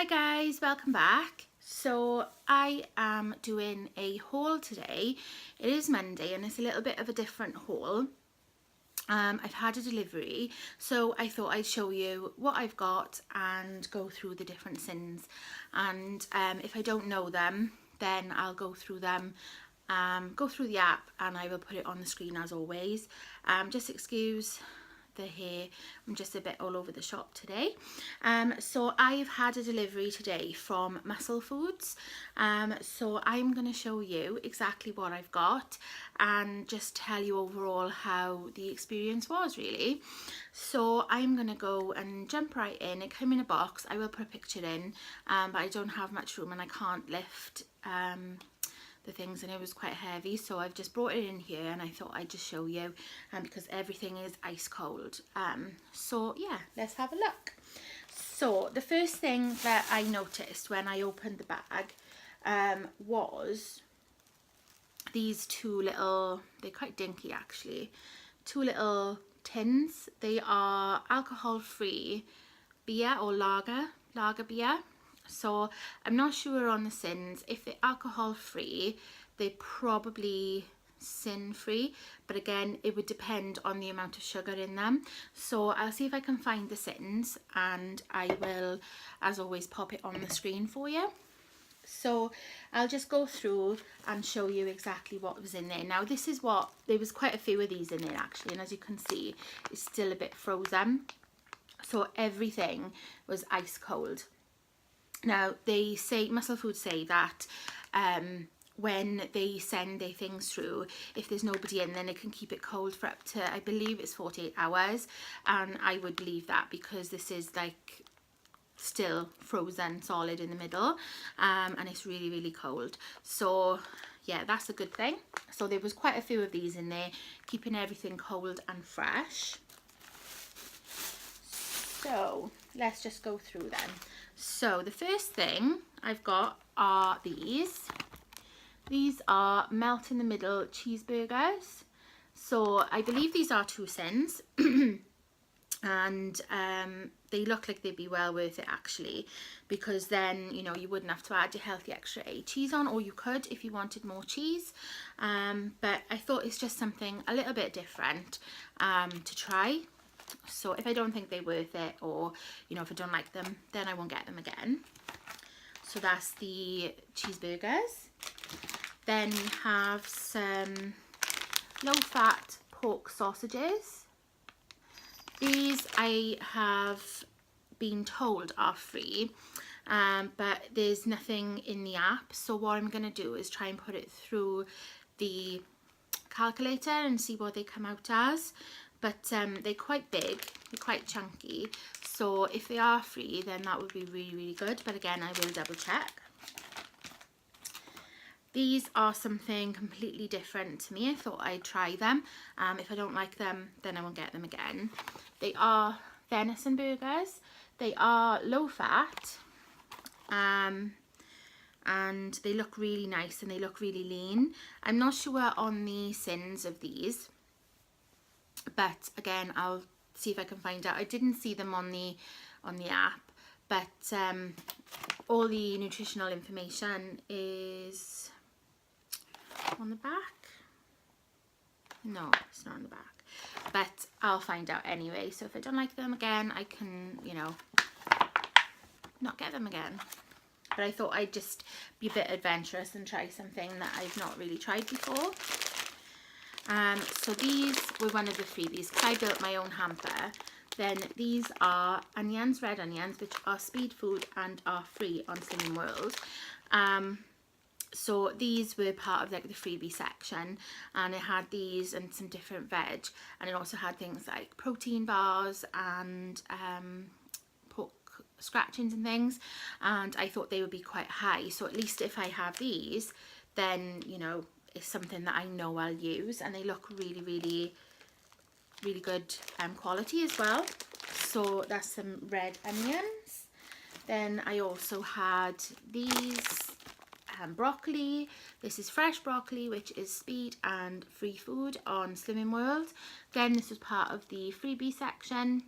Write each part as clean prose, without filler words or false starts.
Hi guys, welcome back. So I am doing a haul today. It is Monday and it's a little bit of a different haul. I've had a delivery, so I thought I'd show you what I've got and go through the different sins, and if I don't know them then I'll go through them, go through the app, and I will put it on the screen as always. Just excuse the hair, I'm just a bit all over the shop today. So I've had a delivery today from Muscle Foods, so I'm going to show you exactly what I've got and just tell you overall how the experience was really. So I'm going to go and jump right in. It came in a box. I will put a picture in, but I don't have much room and I can't lift the things, and it was quite heavy, so I've just brought it in here and I thought I'd just show you, because everything is ice cold. So yeah, let's have a look. So the first thing that I noticed when I opened the bag was these two little, they're quite dinky actually, two little tins. They are alcohol free beer or lager beer. So I'm not sure on the sins. If they're alcohol free, they're probably sin free, but again it would depend on the amount of sugar in them. So I'll see if I can find the sins and I will, as always, pop it on the screen for you. So I'll just go through and show you exactly what was in there. Now this is what, there was quite a few of these in there actually, and as you can see it's still a bit frozen, so everything was ice cold. Now they say, Muscle Foods say that when they send their things through, if there's nobody in, then it can keep it cold for up to, I believe it's 48 hours, and I would believe that because this is like still frozen solid in the middle, and it's really cold. So yeah, that's a good thing. So there was quite a few of these in there, keeping everything cold and fresh. So let's just go through them. So the first thing I've got are these. These are melt in the middle cheeseburgers. So I believe these are 2 cents. And they look like they'd be well worth it actually, because then, you know, you wouldn't have to add your healthy extra A cheese on, or you could if you wanted more cheese. But I thought it's just something a little bit different to try. So if I don't think they're worth it, or you know, if I don't like them, then I won't get them again. So that's the cheeseburgers. Then we have some low-fat pork sausages. These I have been told are free, but there's nothing in the app, so what I'm going to do is try and put it through the calculator and see what they come out as. But they're quite big, they're quite chunky, so if they are free then that would be really good, but again I will double check. These are something completely different to me. I thought I'd try them. If I don't like them then I won't get them again. They are Venison Burgers. They are low fat, and they look really nice and they look really lean. I'm not sure on the sins of these, but again I'll see if I can find out. I didn't see them on the app, but all the nutritional information is on the back. No, it's not on the back, but I'll find out anyway. So if I don't like them again, I can, you know, not get them again. But I thought I'd just be a bit adventurous and try something that I've not really tried before. So these were one of the freebies because I built my own hamper. Then these are onions, red onions, which are speed food and are free on Slimming World. So these were part of like the freebie section, and it had these and some different veg, and it also had things like protein bars and pork scratchings and things, and I thought they would be quite high, so at least if I have these then, you know, it's something that I know I'll use, and they look really good quality as well. So that's some red onions. Then I also had these broccoli. This is fresh broccoli, which is speed and free food on Slimming World. Again, this was part of the freebie section.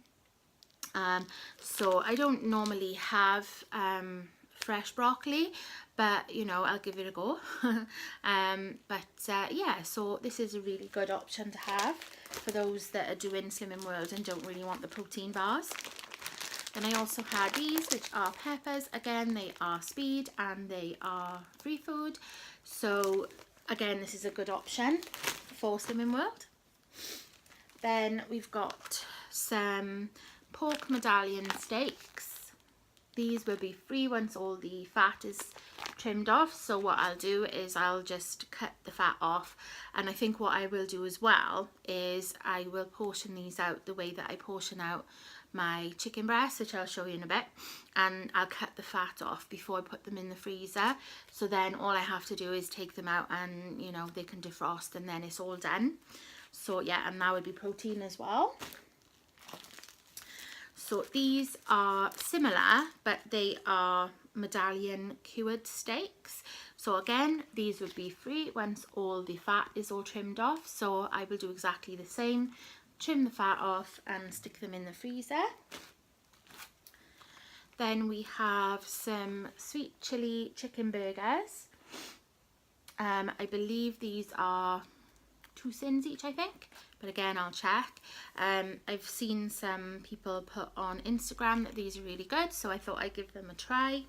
So I don't normally have fresh broccoli, but you know, I'll give it a go. Yeah, so this is a really good option to have for those that are doing Slimming World and don't really want the protein bars. Then I also had these, which are peppers. Again, they are speed and they are free food. So again, this is a good option for Slimming World. Then we've got some pork medallion steaks. These will be free once all the fat is trimmed off. So what I'll do is I'll just cut the fat off, and I think what I will do as well is I will portion these out the way that I portion out my chicken breast, which I'll show you in a bit, and I'll cut the fat off before I put them in the freezer. So then all I have to do is take them out and, you know, they can defrost and then it's all done. So yeah, and that would be protein as well. So these are similar, but they are medallion cured steaks. So again, these would be free once all the fat is all trimmed off. So I will do exactly the same. Trim the fat off and stick them in the freezer. Then we have some sweet chili chicken burgers. I believe these are 2 cents each, I think, but again, I'll check. I've seen some people put on Instagram that these are really good, so I thought I'd give them a try.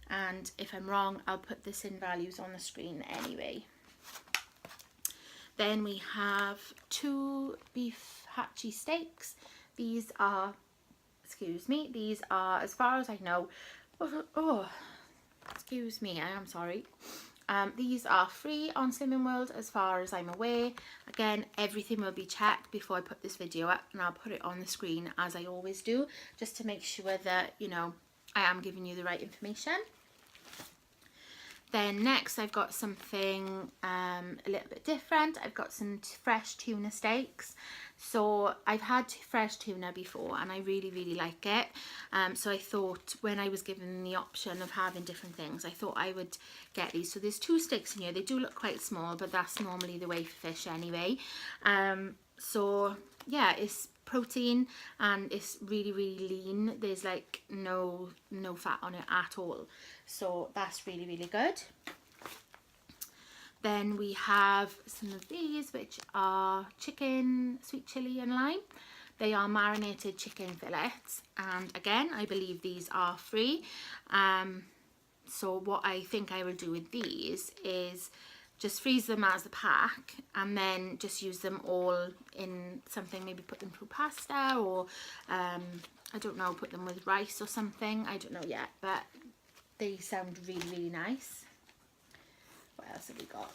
And if I'm wrong, I'll put this in values on the screen anyway. Then we have 2 beef hatchie steaks. These are, excuse me, these are, as far as I know, excuse me, I am sorry. These are free on Slimming World as far as I'm aware. Again, everything will be checked before I put this video up, and I'll put it on the screen as I always do, just to make sure that, you know, I am giving you the right information. Then next I've got something a little bit different. I've got some fresh tuna steaks. So I've had fresh tuna before and I really like it. So I thought when I was given the option of having different things, I thought I would get these. So there's 2 steaks in here. They do look quite small, but that's normally the way for fish anyway. So yeah, it's protein and it's really lean. There's like no fat on it at all, so that's really good. Then we have some of these, which are chicken sweet chili and lime. They are marinated chicken fillets, and again, I believe these are free. So what I think I will do with these is just freeze them as a pack and then just use them all in something, maybe put them through pasta, or I don't know, put them with rice or something. I don't know yet, but they sound really nice. What else have we got?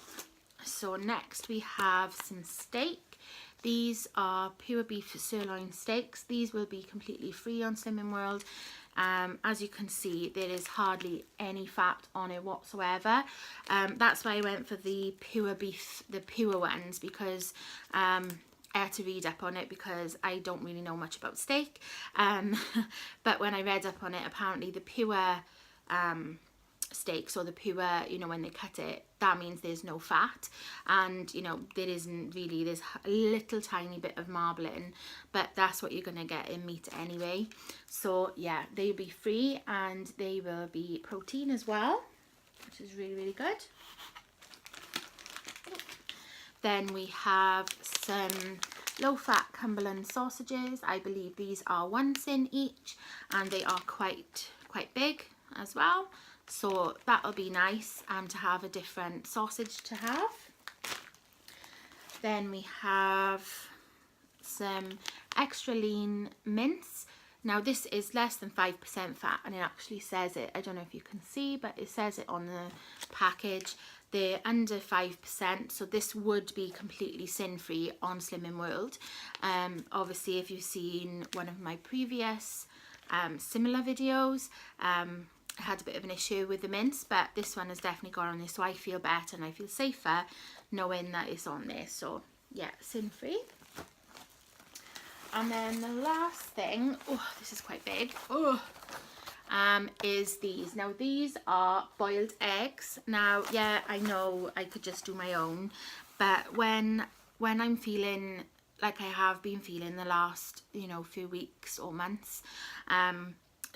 So next we have some steak. These are pure beef sirloin steaks. These will be completely free on Slimming World. As you can see, there is hardly any fat on it whatsoever. That's why I went for the pure beef, the pure ones, because I had to read up on it because I don't really know much about steak. But when I read up on it, apparently the pure steaks, or the pure, you know, when they cut it, that means there's no fat, and you know, there isn't really, there's a little tiny bit of marbling, but that's what you're gonna get in meat anyway. So yeah, they'll be free and they will be protein as well, which is really good. Then we have some low-fat Cumberland sausages. I believe these are 1 cent each, and they are quite big as well. So that'll be nice to have a different sausage to have. Then we have some extra lean mince. Now this is less than 5% fat, and it actually says it, I don't know if you can see, but it says it on the package. They're under 5%, so this would be completely sin-free on Slimming World. Obviously, if you've seen one of my previous similar videos, I had a bit of an issue with the mince, but this one has definitely gone on there, so I feel better and I feel safer knowing that it's on there. So yeah, sin-free. And then the last thing, oh, this is quite big, is these. Now these are boiled eggs. Now yeah, I know I could just do my own, but when I'm feeling like I have been feeling the last, you know, few weeks or months.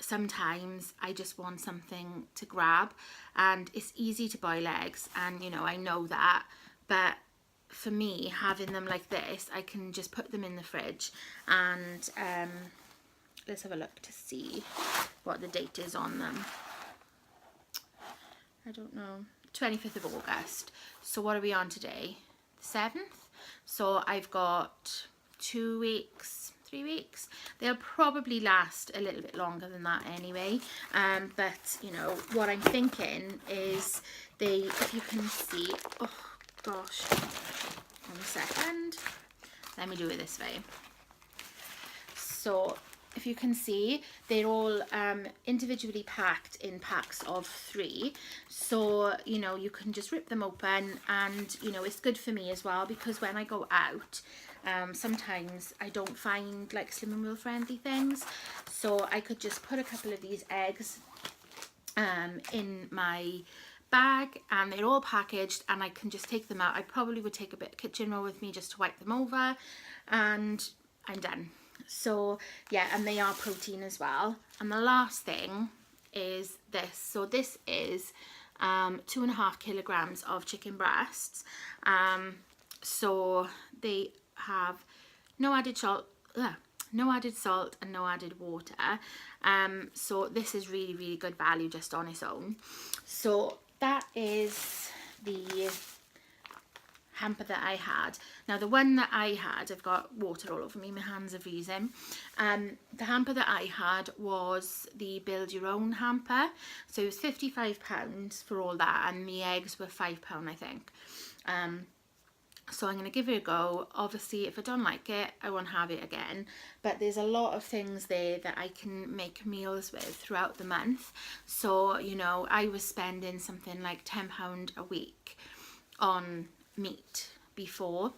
Sometimes I just want something to grab, and it's easy to boil eggs, and you know, I know that, but for me, having them like this, I can just put them in the fridge. And let's have a look to see what the date is on them. I don't know, 25th of August. So what are we on today? The 7th. So I've got 2 weeks, 3 weeks. They'll probably last a little bit longer than that anyway. But you know, what I'm thinking is if you can see, oh gosh, 1 second. Let me do it this way. So if you can see, they're all individually packed in packs of 3. So, you know, you can just rip them open, and, you know, it's good for me as well, because when I go out, sometimes I don't find like Slimming World friendly things. So I could just put a couple of these eggs in my bag, and they're all packaged, and I can just take them out. I probably would take a bit of kitchen roll with me just to wipe them over, and I'm done. So yeah, and they are protein as well. And the last thing is this. So this is 2.5 kilograms of chicken breasts. So they have no added salt, no added salt and no added water. So this is really, really good value just on its own. So that is the hamper that I had. Now the one that I had, I've got water all over me, my hands are freezing. The hamper that I had was the build your own hamper. So it was £55 for all that, and the eggs were £5 I think. So I'm going to give it a go. Obviously if I don't like it, I won't have it again, but there's a lot of things there that I can make meals with throughout the month. So you know, I was spending something like £10 a week on meat before.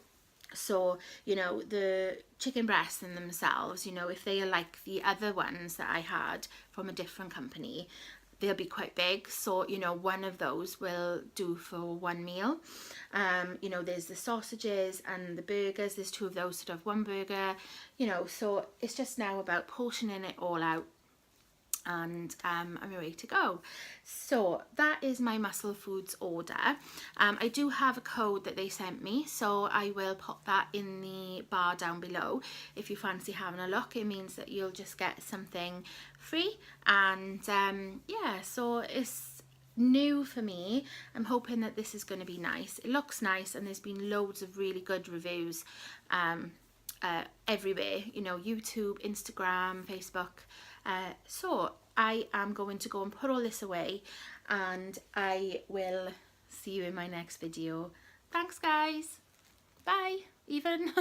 So you know, the chicken breasts in themselves, you know, if they are like the other ones that I had from a different company, they'll be quite big. So you know, one of those will do for one meal. You know, there's the sausages and the burgers, there's 2 of those to have 1 burger, you know. So it's just now about portioning it all out, and I'm ready to go. So that is my Muscle Foods order. I do have a code that they sent me, so I will pop that in the bar down below. If you fancy having a look, it means that you'll just get something free. And yeah, so it's new for me. I'm hoping that this is going to be nice. It looks nice, and there's been loads of really good reviews everywhere, you know, YouTube, Instagram, Facebook. So I am going to go and put all this away, and I will see you in my next video. Thanks guys. Bye. Even.